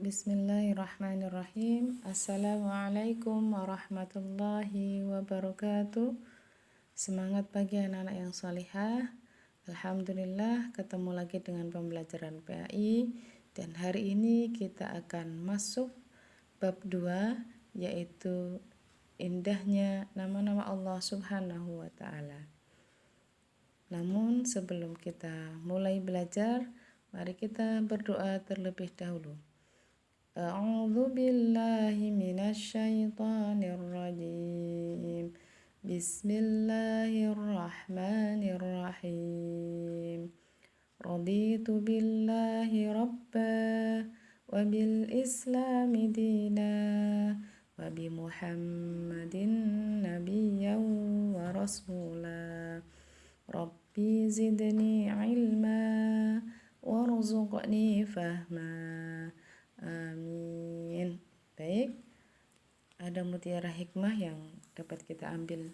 Bismillahirrahmanirrahim. Assalamualaikum warahmatullahi wabarakatuh. Semangat pagi anak-anak yang salihah. Alhamdulillah ketemu lagi dengan pembelajaran PAI. Dan hari ini kita akan masuk bab 2, yaitu indahnya nama-nama Allah Subhanahu wa ta'ala. Namun sebelum kita mulai belajar, mari kita berdoa terlebih dahulu. A'udzu billahi minasyaitonir rajim. Bismillahirrahmanirrahim. Raditu billahi rabba wa bil islami dina wa bi Muhammadin nabiyyan wa rasula. Rabbi zidni ilma warzuqni fahma. Amin. Baik, ada mutiara hikmah yang dapat kita ambil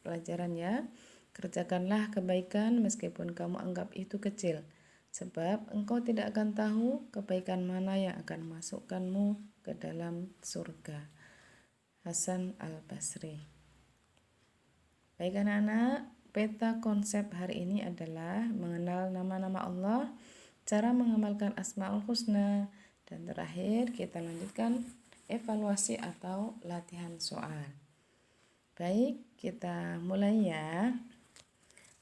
pelajaran ya. Kerjakanlah kebaikan meskipun kamu anggap itu kecil, sebab engkau tidak akan tahu kebaikan mana yang akan masukkanmu ke dalam surga. Hasan Al-Basri. Baik anak-anak, peta konsep hari ini adalah mengenal nama-nama Allah, cara mengamalkan Asmaul Husna, dan terakhir kita lanjutkan evaluasi atau latihan soal. Baik, kita mulai ya.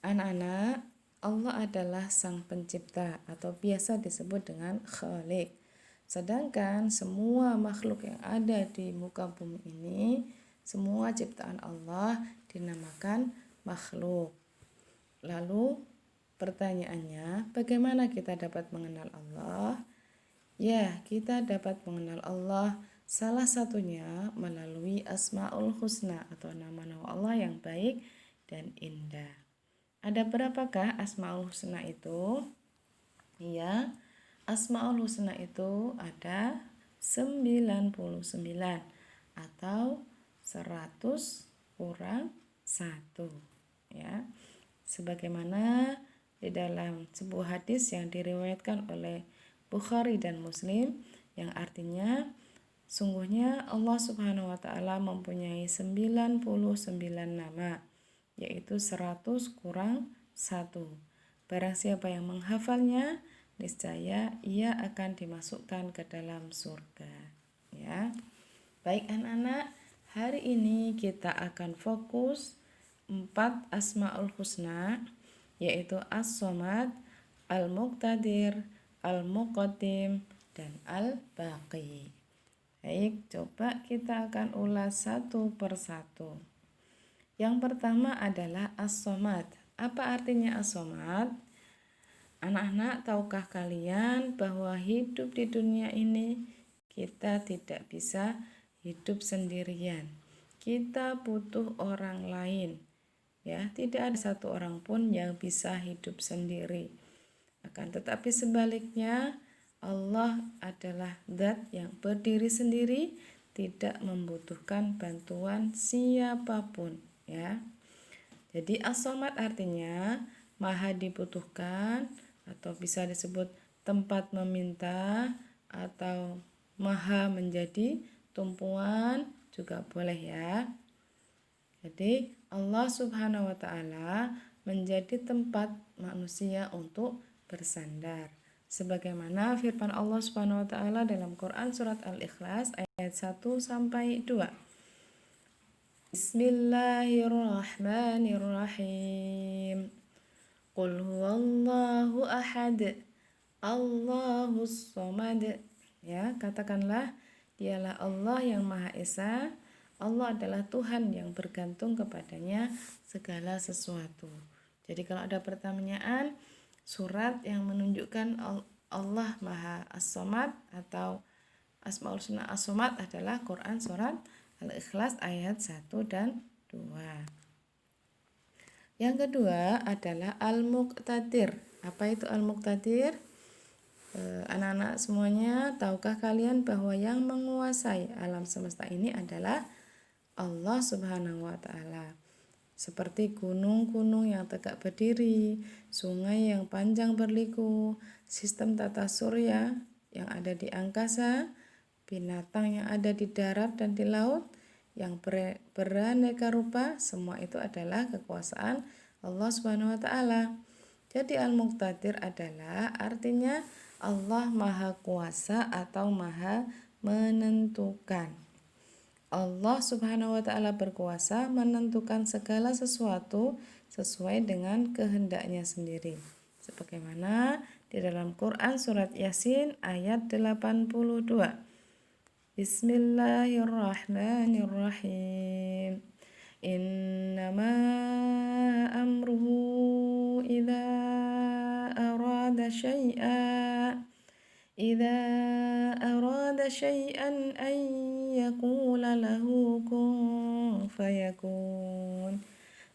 Anak-anak, Allah adalah sang pencipta atau biasa disebut dengan Khalik. Sedangkan semua makhluk yang ada di muka bumi ini, semua ciptaan Allah dinamakan makhluk. Lalu pertanyaannya, bagaimana kita dapat mengenal Allah? Ya, kita dapat mengenal Allah salah satunya melalui Asmaul Husna atau nama-nama Allah yang baik dan indah. Ada berapakah Asmaul Husna itu? Ya, Asmaul Husna itu ada 99 atau 100 kurang 1 ya. Sebagaimana di dalam sebuah hadis yang diriwayatkan oleh Bukhari dan Muslim, yang artinya sungguhnya Allah Subhanahu wa ta'ala mempunyai 99 nama, yaitu 100 kurang 1. Barang siapa yang menghafalnya, niscaya ia akan dimasukkan ke dalam surga ya. Baik anak-anak, hari ini kita akan fokus 4 Asmaul Husna, yaitu As-Somad, Al-Muqtadir, Al-Muqaddim, dan Al-Baqi. Baik, coba kita akan ulas satu persatu. Yang pertama adalah As-Somad. Apa artinya As-Somad? Anak-anak, tahukah kalian bahwa hidup di dunia ini kita tidak bisa hidup sendirian. Kita butuh orang lain. Ya, tidak ada satu orang pun yang bisa hidup sendiri. Akan tetapi sebaliknya, Allah adalah zat yang berdiri sendiri, tidak membutuhkan bantuan siapapun ya. Jadi As-Somad artinya maha dibutuhkan, atau bisa disebut tempat meminta, atau maha menjadi tumpuan juga boleh ya. Jadi Allah Subhanahu wa ta'ala menjadi tempat manusia untuk bersandar. Sebagaimana firman Allah Subhanahu wa ta'ala dalam Quran surat Al-Ikhlas ayat 1 sampai 2. Bismillahirrahmanirrahim. Qul huwallahu ahad, Allahus somad. Ya, katakanlah dialah Allah yang Maha Esa. Allah adalah Tuhan yang bergantung kepadanya segala sesuatu. Jadi kalau ada pertanyaan, surat yang menunjukkan Allah Maha As-Somad atau Asmaul Husna As-Somad adalah Quran surat Al-Ikhlas ayat 1 dan 2. Yang kedua adalah Al-Muqtadir. Apa itu Al-Muqtadir? Anak-anak semuanya, tahukah kalian bahwa yang menguasai alam semesta ini adalah Allah Subhanahu wa ta'ala. Seperti gunung-gunung yang tegak berdiri, sungai yang panjang berliku, sistem tata surya yang ada di angkasa, binatang yang ada di darat dan di laut, yang beraneka rupa, semua itu adalah kekuasaan Allah Subhanahu wa taala. Jadi Al-Muqtadir adalah artinya Allah Maha Kuasa atau Maha menentukan. Allah Subhanahu wa taala berkuasa menentukan segala sesuatu sesuai dengan kehendaknya sendiri. Sebagaimana di dalam Quran surat Yasin ayat 82. Bismillahirrahmanirrahim. Innama amruhu idza arada syai'an an yaqula lahu kun fayakun.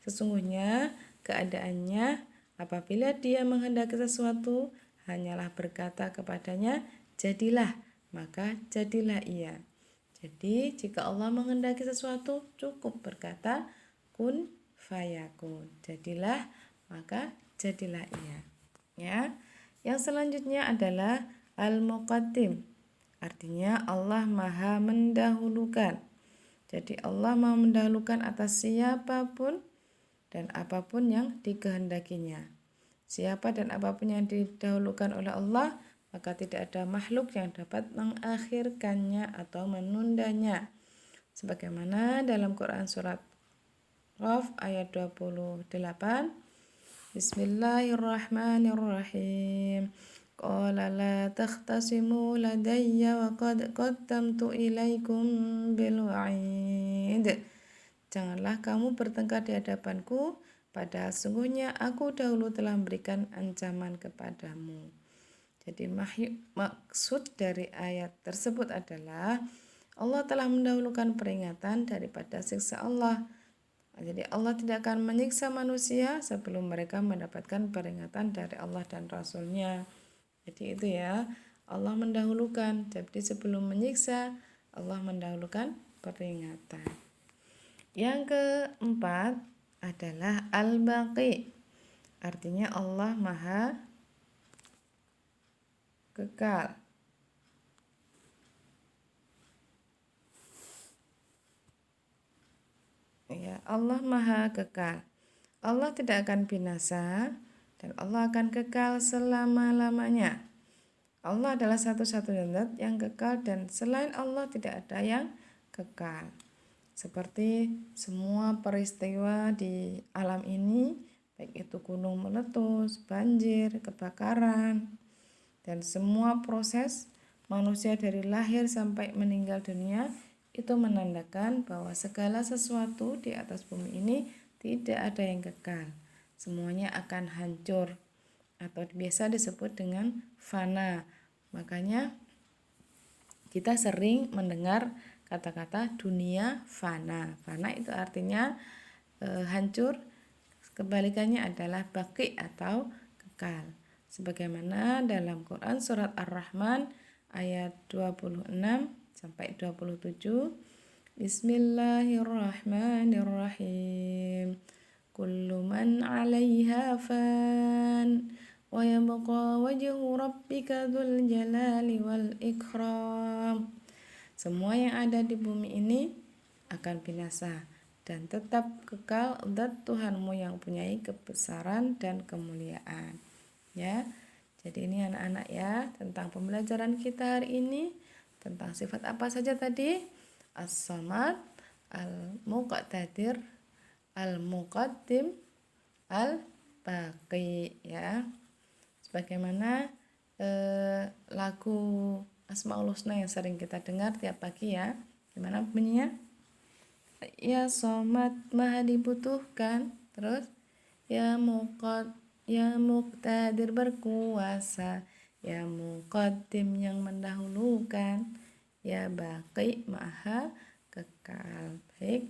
Sesungguhnya keadaannya apabila dia menghendaki sesuatu hanyalah berkata kepadanya jadilah, maka jadilah ia. Jadi jika Allah menghendaki sesuatu cukup berkata kun fayakun, jadilah maka jadilah ia. Ya. Yang selanjutnya adalah al-muqaddim. Artinya Allah Maha mendahulukan. Jadi Allah Maha mendahulukan atas siapapun dan apapun yang dikehendakinya. Siapa dan apapun yang didahulukan oleh Allah, maka tidak ada makhluk yang dapat mengakhirkannya atau menundanya. Sebagaimana dalam Quran surat Qaf ayat 28. Bismillahirrahmanirrahim. Qala la takhtasimu ladayya wa qad qaddamtu ilaikum bil wa'id. Janganlah kamu bertengkar di hadapanku, padahal sungguhnya aku dahulu telah memberikan ancaman kepadamu. Jadi maksud dari ayat tersebut adalah Allah telah mendahulukan peringatan daripada siksa Allah. Jadi Allah tidak akan menyiksa manusia sebelum mereka mendapatkan peringatan dari Allah dan Rasul-Nya. Jadi itu ya, Allah mendahulukan. Jadi sebelum menyiksa, Allah mendahulukan peringatan. Yang keempat adalah Al-Baqi. Artinya Allah Maha kekal. Ya, Allah Maha kekal. Allah tidak akan binasa dan Allah akan kekal selama-lamanya. Allah adalah satu-satunya zat yang kekal dan selain Allah tidak ada yang kekal. Seperti semua peristiwa di alam ini, baik itu gunung meletus, banjir, kebakaran, dan semua proses manusia dari lahir sampai meninggal dunia itu menandakan bahwa segala sesuatu di atas bumi ini tidak ada yang kekal. Semuanya akan hancur atau biasa disebut dengan fana. Makanya kita sering mendengar kata-kata dunia fana. Fana itu artinya hancur, kebalikannya adalah baqi atau kekal. Sebagaimana dalam Quran surat Ar-Rahman ayat 26 sampai 27. Bismillahirrahmanirrahim. Kullu man 'alaiha fan wa yabqa wajhu rabbika dzul jalali wal ikram. Semua yang ada di bumi ini akan binasa dan tetap kekal zat Tuhanmu yang mempunyai kebesaran dan kemuliaan. Ya. Jadi ini anak-anak ya, tentang pembelajaran kita hari ini tentang sifat apa saja tadi? As-Samad, Al-Muqtadir, Al-Muqaddim, Al-Baqi ya. Sebagaimana lagu Asmaul Husna yang sering kita dengar tiap pagi ya. Gimana bunyinya? Ya Somad Maha dibutuhkan. Terus ya Muqtadir berkuasa. Ya Muqaddim yang mendahulukan. Ya Baqi Maha kekal. Baik.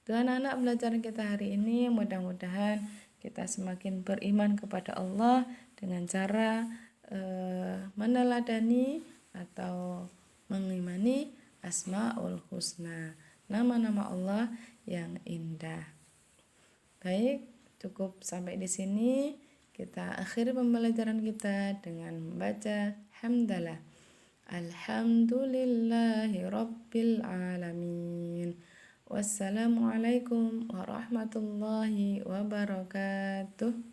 Itu anak-anak pelajaran kita hari ini, mudah-mudahan kita semakin beriman kepada Allah dengan cara meneladani atau mengimani Asmaul Husna, nama-nama Allah yang indah. Baik, cukup sampai di sini. Kita akhiri pembelajaran kita dengan membaca hamdalah. Alhamdulillahi Rabbil Alamin. Wassalamualaikum warahmatullahi wabarakatuh.